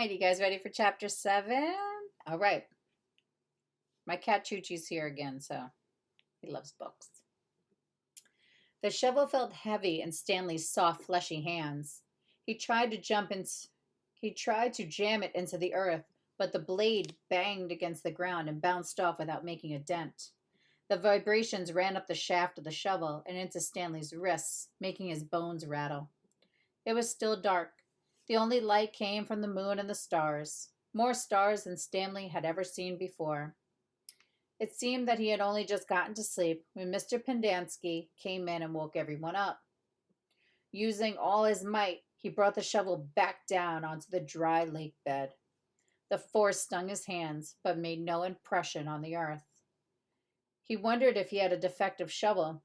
right, you guys ready for chapter 7? All right. My cat Choo-Choo's here again, so he loves books. The shovel felt heavy in Stanley's soft, fleshy hands. He tried to jam it into the earth, but the blade banged against the ground and bounced off without making a dent. The vibrations ran up the shaft of the shovel and into Stanley's wrists, making his bones rattle. It was still dark. The only light came from the moon and the stars, more stars than Stanley had ever seen before. It seemed that he had only just gotten to sleep when Mr. Pendanski came in and woke everyone up. Using all his might, he brought the shovel back down onto the dry lake bed. The force stung his hands, but made no impression on the earth. He wondered if he had a defective shovel.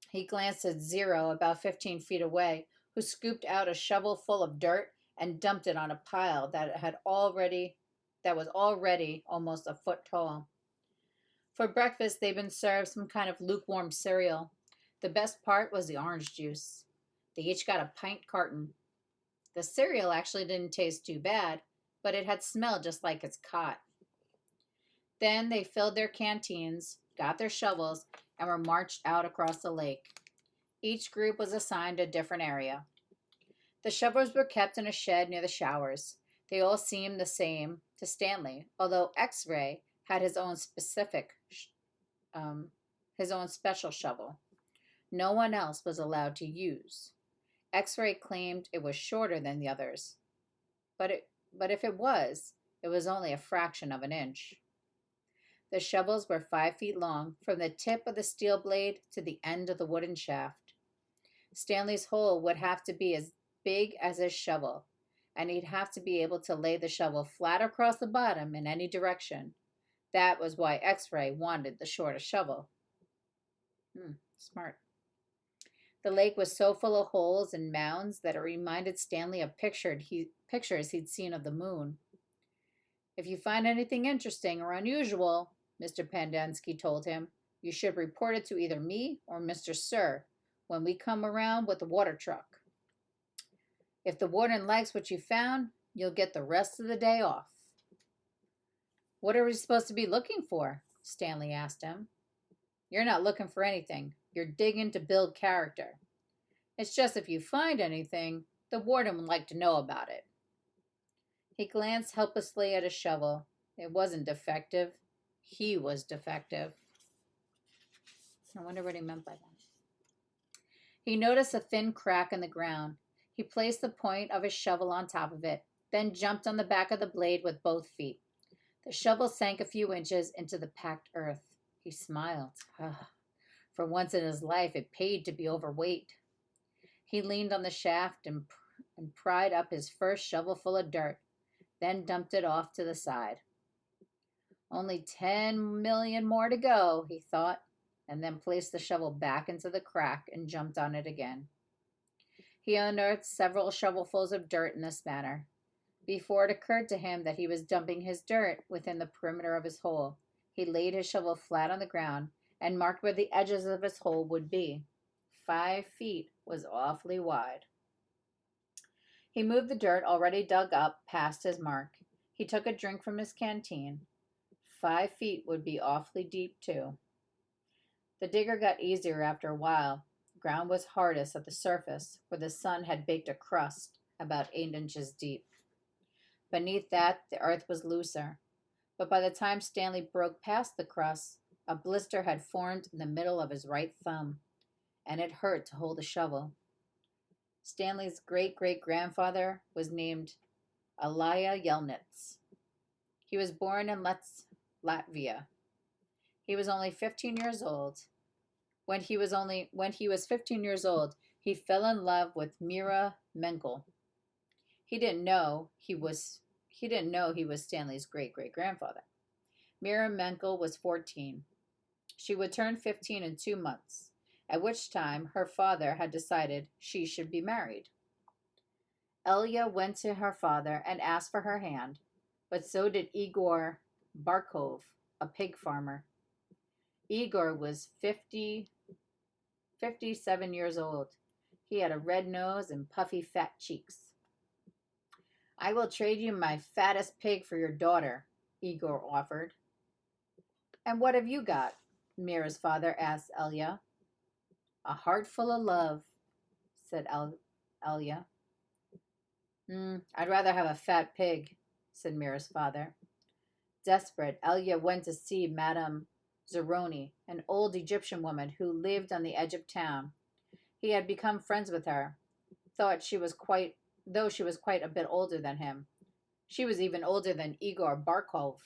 He glanced at Zero, about 15 feet away, who scooped out a shovel full of dirt and dumped it on a pile that was already almost a foot tall. For breakfast, they'd been served some kind of lukewarm cereal. The best part was the orange juice. They each got a pint carton. The cereal actually didn't taste too bad, but it had smelled just like its cot. Then they filled their canteens, got their shovels, and were marched out across the lake. Each group was assigned a different area. The shovels were kept in a shed near the showers. They all seemed the same to Stanley, although X-Ray had his own special shovel. No one else was allowed to use. X-Ray claimed it was shorter than the others, but if it was only a fraction of an inch. The shovels were 5 feet long, from the tip of the steel blade to the end of the wooden shaft. Stanley's hole would have to be as big as his shovel, and he'd have to be able to lay the shovel flat across the bottom in any direction. That was why X-Ray wanted the shorter shovel. Smart. The lake was so full of holes and mounds that it reminded Stanley of pictures he'd seen of the moon. If you find anything interesting or unusual, Mr. Pendanski told him, you should report it to either me or Mr. Sir when we come around with the water truck. If the warden likes what you found, you'll get the rest of the day off. What are we supposed to be looking for? Stanley asked him. You're not looking for anything. You're digging to build character. It's just if you find anything, the warden would like to know about it. He glanced helplessly at his shovel. It wasn't defective. He was defective. I wonder what he meant by that. He noticed a thin crack in the ground. He placed the point of his shovel on top of it, then jumped on the back of the blade with both feet. The shovel sank a few inches into the packed earth. He smiled. For once in his life, it paid to be overweight. He leaned on the shaft and pried up his first shovelful of dirt, then dumped it off to the side. Only 10 million more to go, he thought, and then placed the shovel back into the crack and jumped on it again. He unearthed several shovelfuls of dirt in this manner. Before it occurred to him that he was dumping his dirt within the perimeter of his hole, he laid his shovel flat on the ground and marked where the edges of his hole would be. 5 feet was awfully wide. He moved the dirt already dug up past his mark. He took a drink from his canteen. 5 feet would be awfully deep, too. The digger got easier after a while. The ground was hardest at the surface, where the sun had baked a crust about 8 inches deep. Beneath that, the earth was looser. But by the time Stanley broke past the crust, a blister had formed in the middle of his right thumb, and it hurt to hold the shovel. Stanley's great-great-grandfather was named Elia Yelnats. He was born in Latvia. He was only 15 years old. When he was 15 years old, he fell in love with Mira Menkel. He didn't know he was Stanley's great-great-grandfather. Mira Menkel was 14. She would turn 15 in 2 months, at which time her father had decided she should be married. Elia went to her father and asked for her hand, but so did Igor Barkov, a pig farmer. Igor was 57 years old. He had a red nose and puffy fat cheeks. I will trade you my fattest pig for your daughter, Igor offered. And what have you got? Mira's father asked Elia. A heart full of love, said Elia. I'd rather have a fat pig, said Mira's father. Desperate, Elia went to see Madame Zeroni, an old Egyptian woman who lived on the edge of town. He had become friends with her, though she was quite a bit older than him. She was even older than Igor Barkov.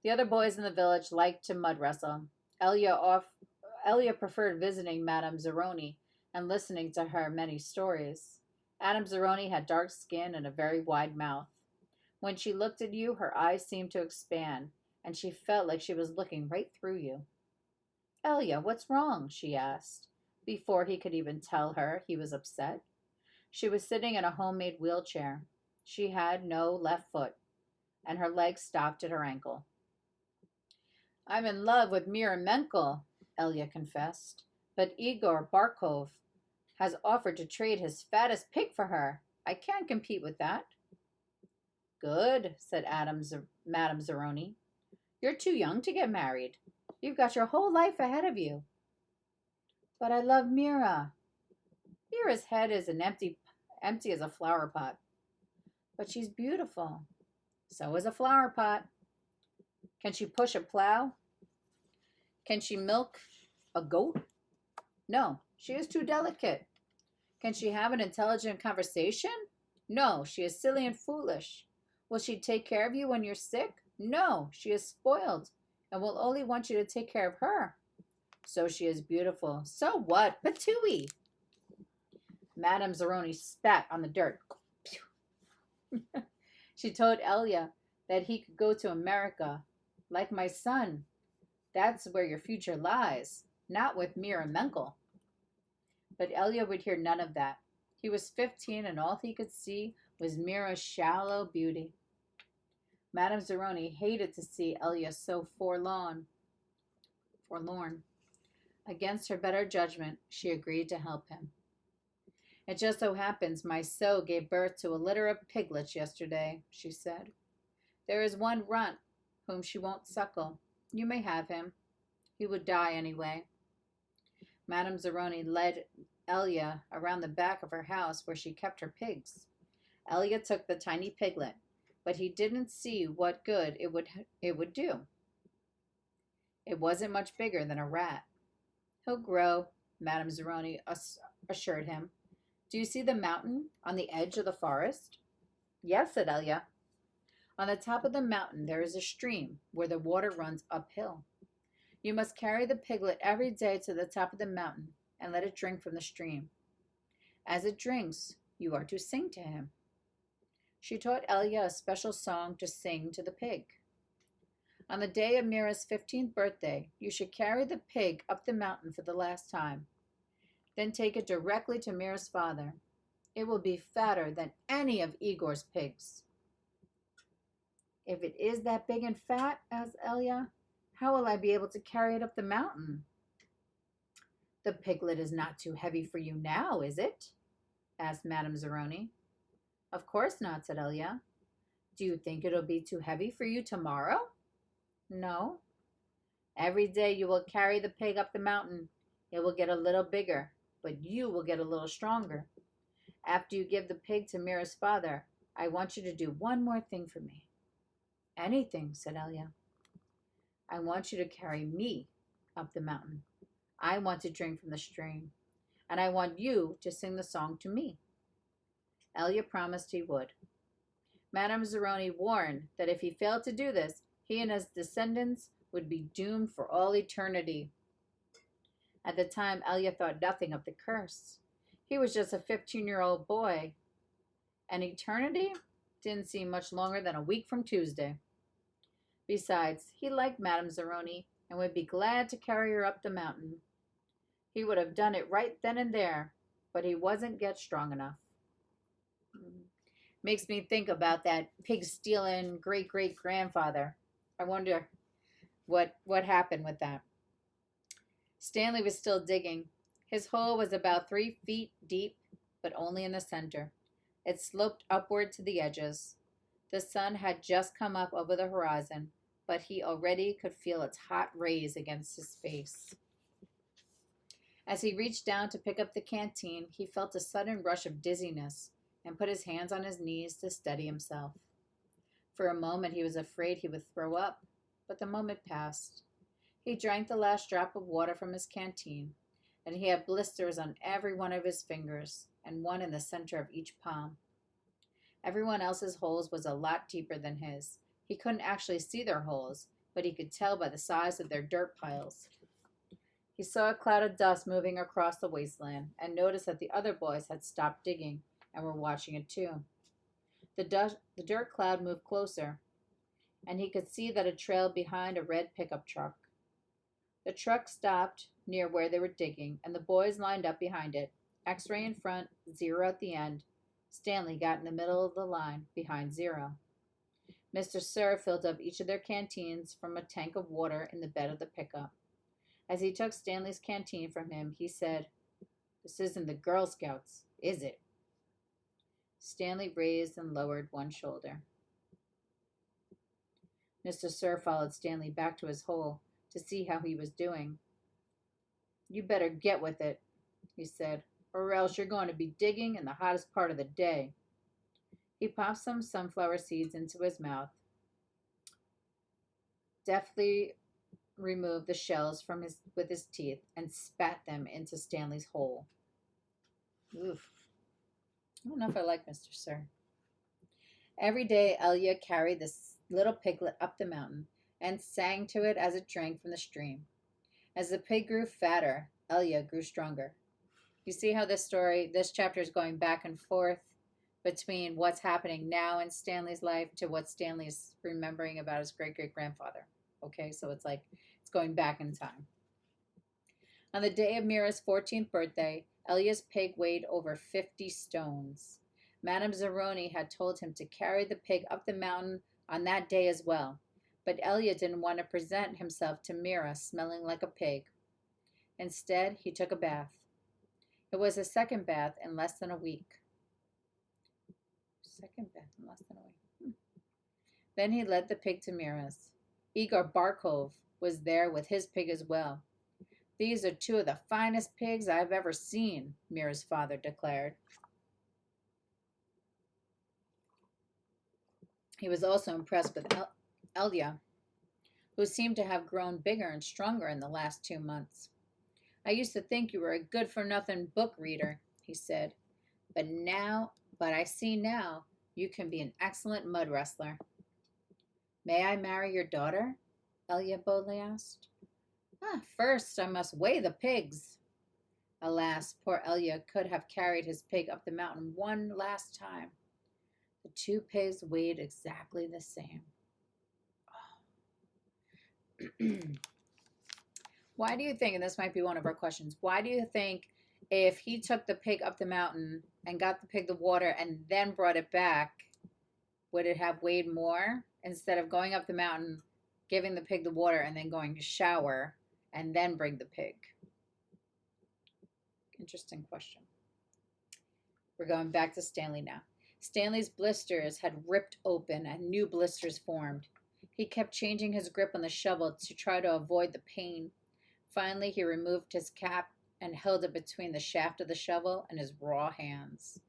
The other boys in the village liked to mud wrestle. Elia preferred visiting Madame Zeroni and listening to her many stories. Madame Zeroni had dark skin and a very wide mouth. When she looked at you, her eyes seemed to expand, and she felt like she was looking right through you. Elia, what's wrong? She asked, before he could even tell her he was upset. She was sitting in a homemade wheelchair. She had no left foot, and her leg stopped at her ankle. I'm in love with Mira Menkel, Elia confessed, but Igor Barkov has offered to trade his fattest pig for her. I can't compete with that. Good, said Madame Zeroni. You're too young to get married. You've got your whole life ahead of you. But I love Mira. Mira's head is empty as a flower pot. But she's beautiful. So is a flower pot. Can she push a plow? Can she milk a goat? No, she is too delicate. Can she have an intelligent conversation? No, she is silly and foolish. Will she take care of you when you're sick? No, she is spoiled and will only want you to take care of her. So she is beautiful. So what? Patooey! Madame Zeroni spat on the dirt. She told Elia that he could go to America, like my son. That's where your future lies, not with Mira Menkel. But Elia would hear none of that. He was 15, and all he could see was Mira's shallow beauty. Madame Zeroni hated to see Elia so forlorn. Against her better judgment, she agreed to help him. It just so happens my sow gave birth to a litter of piglets yesterday, she said. There is one runt whom she won't suckle. You may have him. He would die anyway. Madame Zeroni led Elia around the back of her house where she kept her pigs. Elia took the tiny piglet, but he didn't see what good it would do. It wasn't much bigger than a rat. He'll grow, Madame Zeroni assured him. Do you see the mountain on the edge of the forest? Yes, said Elia. On the top of the mountain there is a stream where the water runs uphill. You must carry the piglet every day to the top of the mountain and let it drink from the stream. As it drinks, you are to sing to him. She taught Elia a special song to sing to the pig. On the day of Mira's 15th birthday, you should carry the pig up the mountain for the last time. Then take it directly to Mira's father. It will be fatter than any of Igor's pigs. If it is that big and fat, asked Elia, how will I be able to carry it up the mountain? The piglet is not too heavy for you now, is it? Asked Madame Zeroni. Of course not, said Elia. Do you think it'll be too heavy for you tomorrow? No. Every day you will carry the pig up the mountain. It will get a little bigger, but you will get a little stronger. After you give the pig to Mira's father, I want you to do one more thing for me. Anything, said Elia. I want you to carry me up the mountain. I want to drink from the stream, and I want you to sing the song to me. Elia promised he would. Madame Zeroni warned that if he failed to do this, he and his descendants would be doomed for all eternity. At the time, Elia thought nothing of the curse. He was just a 15-year-old boy, and eternity didn't seem much longer than a week from Tuesday. Besides, he liked Madame Zeroni and would be glad to carry her up the mountain. He would have done it right then and there, but he wasn't yet strong enough. Makes me think about that pig-stealing great-great-grandfather. I wonder what happened with that. Stanley was still digging. His hole was about 3 feet deep, but only in the center. It sloped upward to the edges. The sun had just come up over the horizon, but he already could feel its hot rays against his face. As he reached down to pick up the canteen, he felt a sudden rush of dizziness and put his hands on his knees to steady himself. For a moment he was afraid he would throw up, but the moment passed. He drank the last drop of water from his canteen, and he had blisters on every one of his fingers and one in the center of each palm. Everyone else's holes was a lot deeper than his. He couldn't actually see their holes, but he could tell by the size of their dirt piles. He saw a cloud of dust moving across the wasteland and noticed that the other boys had stopped digging and were watching it too. The dirt cloud moved closer, and he could see that it trailed behind a red pickup truck. The truck stopped near where they were digging, and the boys lined up behind it, X-ray in front, Zero at the end. Stanley got in the middle of the line, behind Zero. Mr. Sir filled up each of their canteens from a tank of water in the bed of the pickup. As he took Stanley's canteen from him, he said, "This isn't the Girl Scouts, is it?" Stanley raised and lowered one shoulder. Mr. Sir followed Stanley back to his hole to see how he was doing. "You better get with it," he said, "or else you're going to be digging in the hottest part of the day." He popped some sunflower seeds into his mouth, deftly removed the shells with his teeth, and spat them into Stanley's hole. Oof. I don't know if I like Mr. Sir. Every day, Elia carried this little piglet up the mountain and sang to it as it drank from the stream. As the pig grew fatter, Elia grew stronger. You see how this chapter is going back and forth between what's happening now in Stanley's life to what Stanley's remembering about his great-great-grandfather. Okay, so it's going back in time. On the day of Mira's 14th birthday, Elia's pig weighed over 50 stones. Madame Zeroni had told him to carry the pig up the mountain on that day as well, but Elia didn't want to present himself to Mira smelling like a pig. Instead, he took a bath. It was his second bath in less than a week. Then he led the pig to Mira's. Igor Barkov was there with his pig as well. "These are two of the finest pigs I've ever seen," Mira's father declared. He was also impressed with Elia, who seemed to have grown bigger and stronger in the last 2 months. "I used to think you were a good-for-nothing book reader," he said, but I see now you can be an excellent mud wrestler." "May I marry your daughter?" Elia boldly asked. "First I must weigh the pigs." Alas, poor Elia could have carried his pig up the mountain one last time. The two pigs weighed exactly the same. Why do you think, and this might be one of our questions, why do you think if he took the pig up the mountain and got the pig the water and then brought it back, would it have weighed more instead of going up the mountain, giving the pig the water, and then going to shower and then bring the pig? Interesting question. We're going back to Stanley now. Stanley's blisters had ripped open and new blisters formed. He kept changing his grip on the shovel to try to avoid the pain. Finally, he removed his cap and held it between the shaft of the shovel and his raw hands.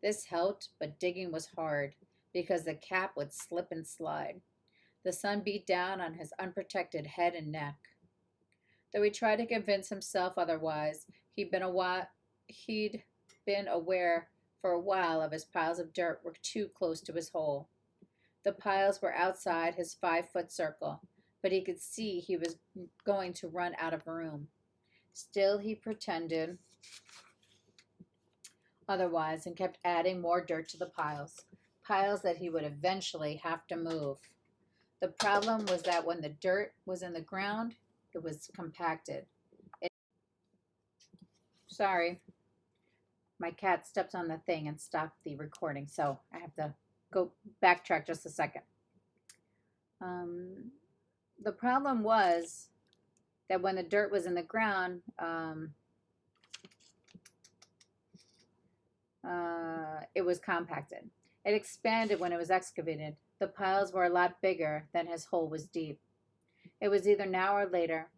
This helped, but digging was hard because the cap would slip and slide. The sun beat down on his unprotected head and neck. Though he tried to convince himself otherwise, he'd been aware for a while of his piles of dirt were too close to his hole. The piles were outside his 5-foot circle, but he could see he was going to run out of room. Still, he pretended otherwise and kept adding more dirt to the piles that he would eventually have to move. The problem was that when the dirt was in the ground, it was compacted. Sorry, my cat stepped on the thing and stopped the recording, so I have to go backtrack just a second. The problem was that when the dirt was in the ground, It was compacted. It expanded when it was excavated. The piles were a lot bigger than his hole was deep. It was either now or later.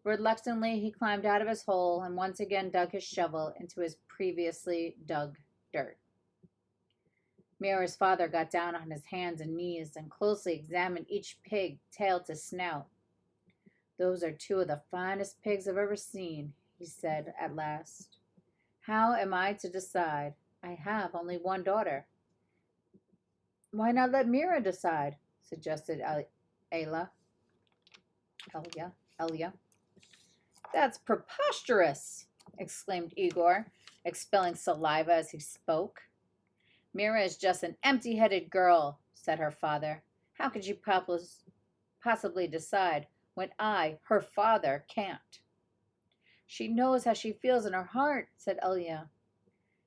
Reluctantly, he climbed out of his hole and once again dug his shovel into his previously dug dirt. Mira's father got down on his hands and knees and closely examined each pig, tail to snout. "Those are two of the finest pigs I've ever seen," he said at last. "How am I to decide? I have only one daughter." "Why not let Mira decide?" suggested Ayla. Elia. "That's preposterous!" exclaimed Igor, expelling saliva as he spoke. "Mira is just an empty-headed girl," said her father. "How could she possibly decide when I, her father, can't?" "She knows how she feels in her heart," said Elia.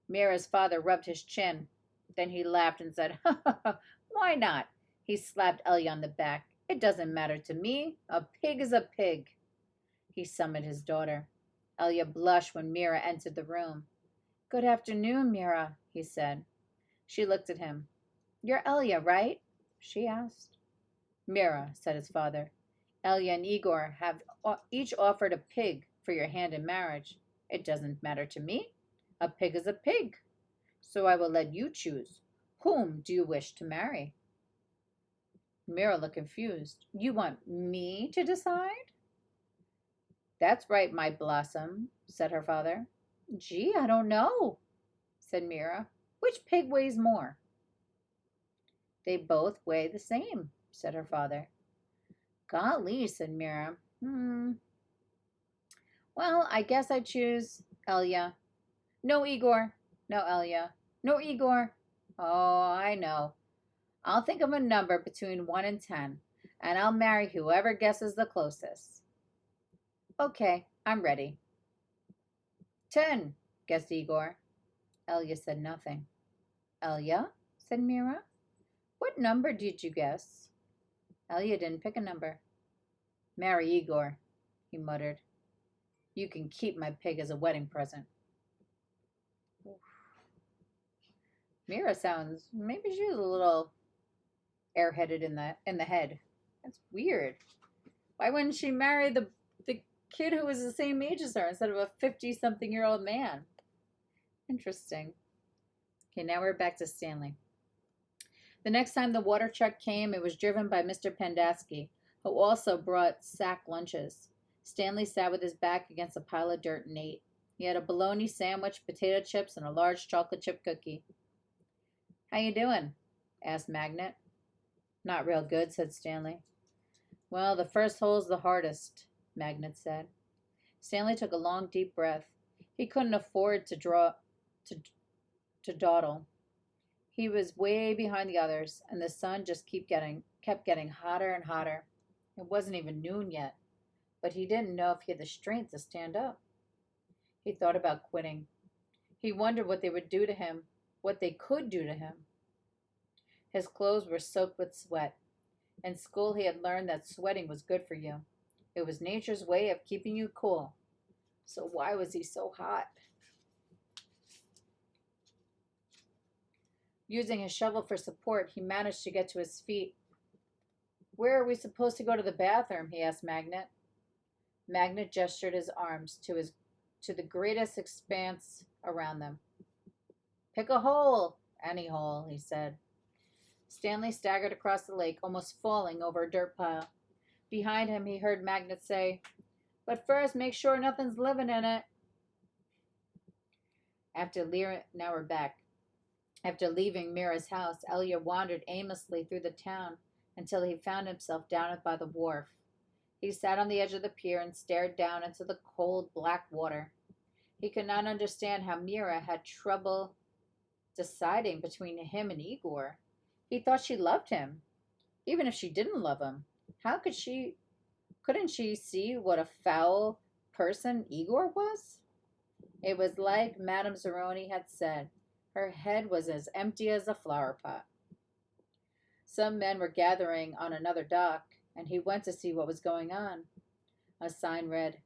Mira's father rubbed his chin. Then he laughed and said, "Ha ha ha, why not?" He slapped Elia on the back. "It doesn't matter to me. A pig is a pig." He summoned his daughter. Elia blushed when Mira entered the room. "Good afternoon, Mira," he said. She looked at him. "You're Elia, right?" she asked. "Mira," said his father. "Elia and Igor have each offered a pig for your hand in marriage. It doesn't matter to me. A pig is a pig. So I will let you choose. Whom do you wish to marry?" Mira looked confused. "You want me to decide?" "That's right, my blossom," said her father. "Gee, I don't know," said Mira. "Which pig weighs more?" "They both weigh the same," said her father. "Golly," said Mira. Well, I guess I choose Elia." "No, Igor." "No, Elia." "No, Igor." "Oh, I know. I'll think of a number between 1 and 10, and I'll marry whoever guesses the closest." "Okay, I'm ready." 10, guessed Igor. Elia said nothing. "Elia," said Mira, "what number did you guess?" Elia didn't pick a number. "Marry Igor," he muttered. "You can keep my pig as a wedding present." Mira sounds, maybe she's a little airheaded in the head. That's weird. Why wouldn't she marry the kid who was the same age as her instead of a 50-something-year-old man? Interesting. Okay, now we're back to Stanley. The next time the water truck came, it was driven by Mr. Pendanski, who also brought sack lunches. Stanley sat with his back against a pile of dirt and ate. He had a bologna sandwich, potato chips, and a large chocolate chip cookie. "How you doing?" asked Magnet. "Not real good," said Stanley. "Well, the first hole's the hardest," Magnet said. Stanley took a long, deep breath. He couldn't afford to dawdle. He was way behind the others, and the sun just kept getting hotter and hotter. It wasn't even noon yet, but he didn't know if he had the strength to stand up. He thought about quitting. He wondered what they would do to him, what they could do to him. His clothes were soaked with sweat. In school, he had learned that sweating was good for you. It was nature's way of keeping you cool. So why was he so hot? Using his shovel for support, he managed to get to his feet. "Where are we supposed to go to the bathroom?" he asked Magnet. Magnet gestured his arms to the greatest expanse around them. "Pick a hole." "Any hole," he said. Stanley staggered across the lake, almost falling over a dirt pile. Behind him, he heard Magnet say, "But first, make sure nothing's living in it." Now we're back. After leaving Mira's house, Elia wandered aimlessly through the town until he found himself down by the wharf. He sat on the edge of the pier and stared down into the cold, black water. He could not understand how Mira had trouble deciding between him and Igor. He thought she loved him, even if she didn't love him. Couldn't she see what a foul person Igor was? It was like Madame Zeroni had said. Her head was as empty as a flower pot. Some men were gathering on another dock, and he went to see what was going on. A sign read,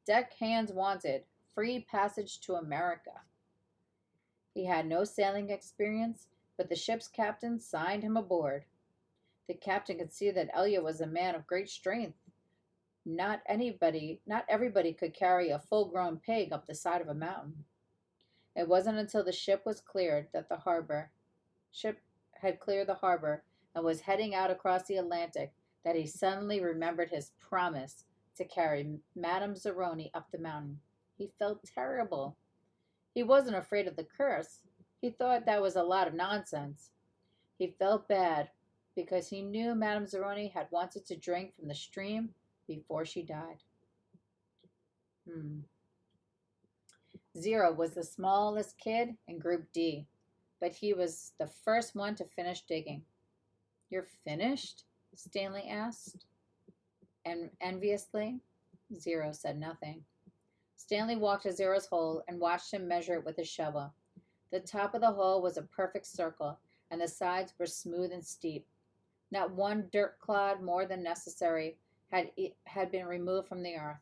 "Deck hands wanted. Free passage to America." He had no sailing experience, but the ship's captain signed him aboard. The captain could see that Elia was a man of great strength. Not everybody could carry a full-grown pig up the side of a mountain. It wasn't until the ship had cleared the harbor and was heading out across the Atlantic that he suddenly remembered his promise to carry Madame Zeroni up the mountain. He felt terrible. He wasn't afraid of the curse. He thought that was a lot of nonsense. He felt bad because he knew Madame Zeroni had wanted to drink from the stream before she died. Zero was the smallest kid in Group D, but he was the first one to finish digging. "You're finished?" Stanley asked. And enviously, Zero said nothing. Stanley walked to Zero's hole and watched him measure it with his shovel. The top of the hole was a perfect circle, and the sides were smooth and steep. Not one dirt clod more than necessary had been removed from the earth.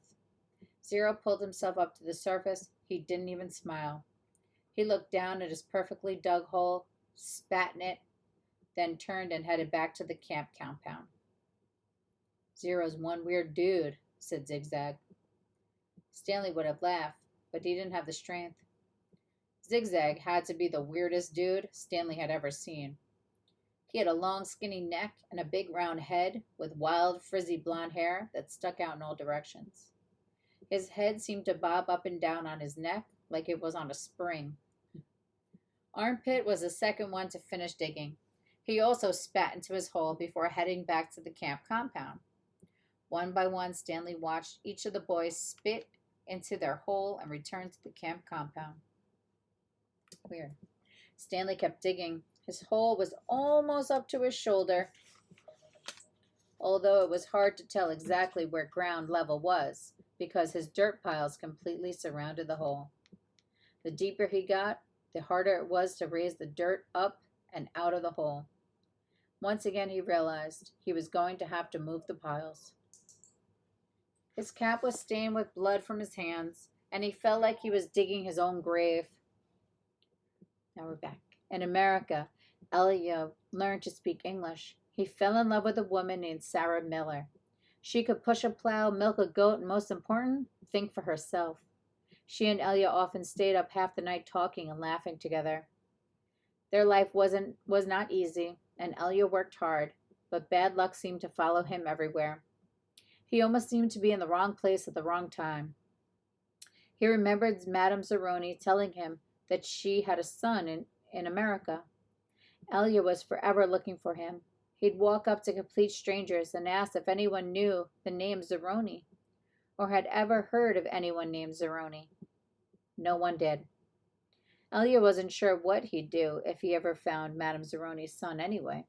Zero pulled himself up to the surface. He didn't even smile. He looked down at his perfectly dug hole, spat in it, then turned and headed back to the camp compound. "Zero's one weird dude," said Zigzag. Stanley would have laughed, but he didn't have the strength. Zigzag had to be the weirdest dude Stanley had ever seen. He had a long, skinny neck and a big round head with wild, frizzy blonde hair that stuck out in all directions. His head seemed to bob up and down on his neck like it was on a spring. Armpit was the second one to finish digging. He also spat into his hole before heading back to the camp compound. One by one, Stanley watched each of the boys spit into their hole and return to the camp compound. Weird. Stanley kept digging. His hole was almost up to his shoulder, although it was hard to tell exactly where ground level was because his dirt piles completely surrounded the hole. The deeper he got, the harder it was to raise the dirt up and out of the hole. Once again, he realized he was going to have to move the piles. His cap was stained with blood from his hands, and he felt like he was digging his own grave. Now we're back. In America, Elia learned to speak English. He fell in love with a woman named Sarah Miller. She could push a plow, milk a goat, and most important, think for herself. She and Elia often stayed up half the night talking and laughing together. Their life was not easy, and Elia worked hard, but bad luck seemed to follow him everywhere. He almost seemed to be in the wrong place at the wrong time. He remembered Madame Zeroni telling him that she had a son in America. Elia was forever looking for him. He'd walk up to complete strangers and ask if anyone knew the name Zeroni, or had ever heard of anyone named Zeroni. No one did. Elia wasn't sure what he'd do if he ever found Madame Zeroni's son anyway.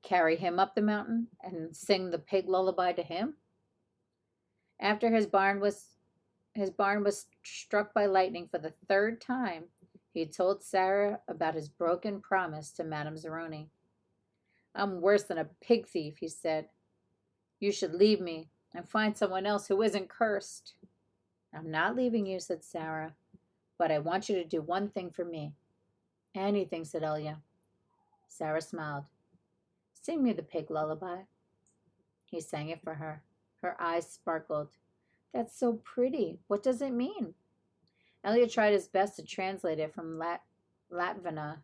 Carry him up the mountain and sing the pig lullaby to him? After his barn was struck by lightning for the third time, he told Sarah about his broken promise to Madame Zeroni. "I'm worse than a pig thief," he said. "You should leave me and find someone else who isn't cursed." "I'm not leaving you," said Sarah, "but I want you to do one thing for me." "Anything," said Elia. Sarah smiled. "Sing me the pig lullaby." He sang it for her. Her eyes sparkled. "That's so pretty. What does it mean?" Elia tried his best to translate it from Latviana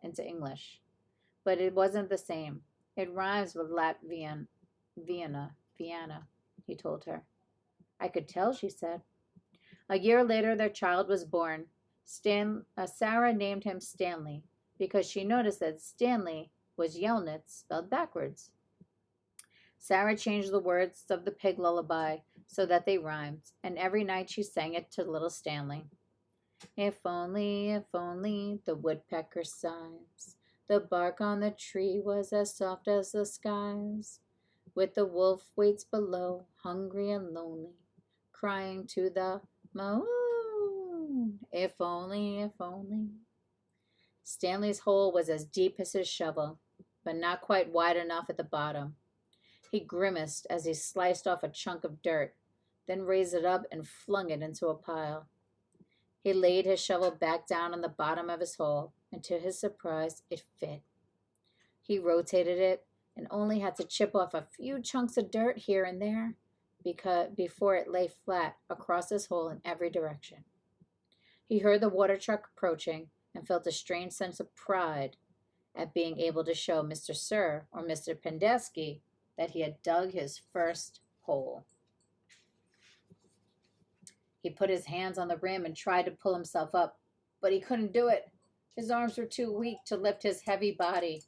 into English, but it wasn't the same. "It rhymes with Latvian, Vienna, he told her. "I could tell," she said. A year later, their child was born. Sarah named him Stanley because she noticed that Stanley was Yelnats spelled backwards. Sarah changed the words of the pig lullaby so that they rhymed, and every night she sang it to little Stanley. If only the woodpecker sighs, the bark on the tree was as soft as the skies. With the wolf waits below, hungry and lonely, crying to the moon. If only. Stanley's hole was as deep as his shovel, but not quite wide enough at the bottom. He grimaced as he sliced off a chunk of dirt, then raised it up and flung it into a pile. He laid his shovel back down on the bottom of his hole, and to his surprise, it fit. He rotated it and only had to chip off a few chunks of dirt here and there before it lay flat across his hole in every direction. He heard the water truck approaching and felt a strange sense of pride at being able to show Mr. Sir or Mr. Pendeski that he had dug his first hole. He put his hands on the rim and tried to pull himself up, but he couldn't do it. His arms were too weak to lift his heavy body.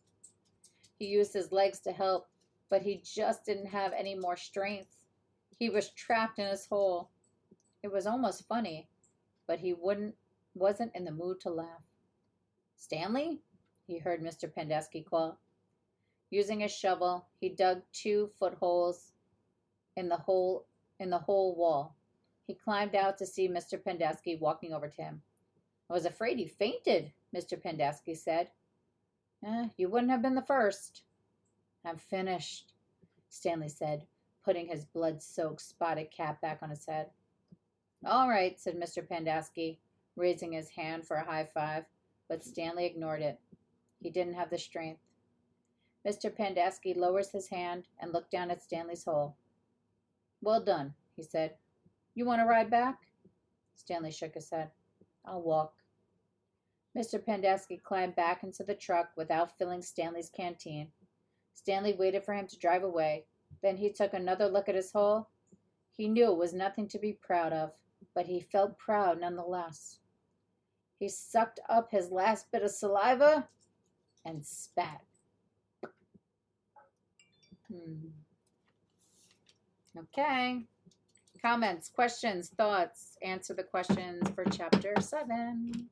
He used his legs to help, but he just didn't have any more strength. He was trapped in his hole. It was almost funny, but he wasn't in the mood to laugh. "Stanley?" he heard Mr. Pendeski call. Using his shovel, he dug 2 footholes in the hole wall. He climbed out to see Mr. Pendeski walking over to him. "I was afraid he fainted," Mr. Pendeski said. You wouldn't have been the first." "I'm finished," Stanley said, putting his blood-soaked spotted cap back on his head. "All right," said Mr. Pendeski, raising his hand for a high five, but Stanley ignored it. He didn't have the strength. Mr. Pendeski lowers his hand and looked down at Stanley's hole. "Well done," he said. "You want to ride back?" Stanley shook his head. "I'll walk." Mr. Pendeski climbed back into the truck without filling Stanley's canteen. Stanley waited for him to drive away. Then he took another look at his hole. He knew it was nothing to be proud of, but he felt proud nonetheless. He sucked up his last bit of saliva and spat. Okay. Comments, questions, thoughts? Answer the questions for Chapter 7.